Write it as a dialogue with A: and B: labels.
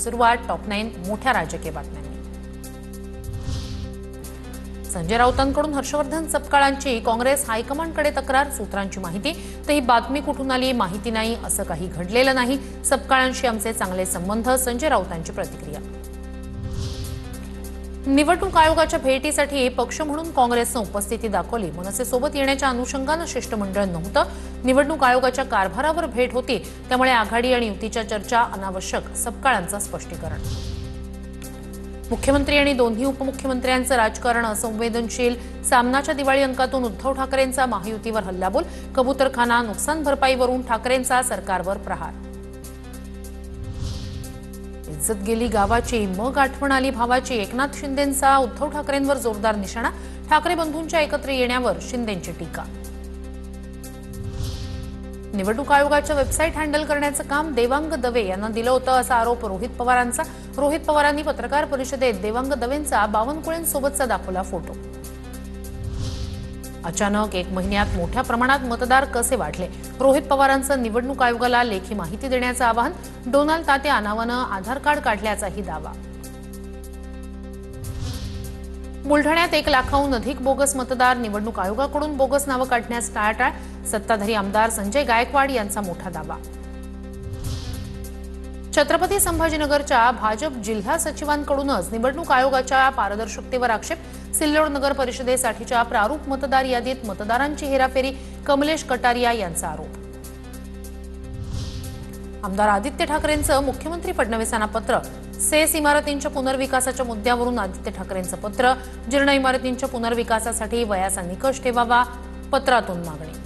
A: सुरुवात टॉप 9 मोठ्या राजकीय बातम्यांनी। संजय राऊतांकडून हर्षवर्धन सपकाळांची काँग्रेस हायकमांडकडे तक्रार, सूत्रांची माहिती तर ही बातमी कुठून आली माहिती नाही, असं काही घडलेलं नाही, सपकाळांशी आमचे चांगले संबंध, संजय राऊतांची प्रतिक्रिया। निवडणूक आयोगाच्या भेटीसाठी पक्ष म्हणून काँग्रेसने उपस्थिती दाखवली, मनसेसोबत येण्याच्या अनुषंगाने शिष्टमंडळ नव्हतं, निवडणूक आयोगाच्या कारभारावर भेट होती, त्यामुळे आघाडी आणि युतीच्या चर्चा अनावश्यक, सपकाळांचं स्पष्टीकरण। मुख्यमंत्री आणि दोन्ही उपमुख्यमंत्र्यांचं राजकारण असंवेदनशील, सामनाच्या दिवाळी अंकातून उद्धव ठाकरेंचा महायुतीवर हल्लाबोल, कबूतरखाना नुकसान भरपाईवरून ठाकरेंचा सरकारवर प्रहार। इज्जत गेली गावाची, मग आठवण आली भावाची, एकनाथ शिंदेंचा उद्धव ठाकरेंवर जोरदार निशाणा, ठाकरे बंधूंच्या एकत्र येण्यावर शिंदेंची टीका। निवडणूक आयोगाच्या वेबसाईट हँडल करण्याचं काम देवांग दवे यांना दिलं होतं, असा आरोप रोहित पवारांचा। रोहित पवारांनी पत्रकार परिषदेत देवांग दवेंचा बावनकुळेंसोबतचा दाखवला फोटो। अचानक 1 महिन्यात मोठ्या प्रमाणात मतदार कसे वाढले, रोहित पवारांचं निवडणूक आयोगाला लेखी माहिती देण्याचं आवाहन, डोनाल्ड तात्या नावानं आधार कार्ड काढल्याचाही दावा। बुलढाण्यात 1 लाखाहून अधिक बोगस मतदार, निवडणूक आयोगाकडून बोगस नावं काढण्यास टाळाटाळ, सत्ताधारी आमदार संजय गायकवाड यांचा मोठा दावा। छत्रपती संभाजीनगरच्या भाजप जिल्हा सचिवांकडूनच निवडणूक आयोगाच्या पारदर्शकतेवर आक्षेप, सिल्लोड नगर परिषदेसाठीच्या प्रारूप मतदार यादीत मतदारांची हेराफेरी, कमलेश कटारिया यांचा आरोप। आमदार आदित्य ठाकरेंचं मुख्यमंत्री फडणवीसांना पत्र, सेस इमारतींच्या पुनर्विकासाच्या मुद्द्यावरून आदित्य ठाकरेंचं पत्र, जीर्ण इमारतींच्या पुनर्विकासासाठी वयाचा निकष ठेवावा, पत्रातून मागणी।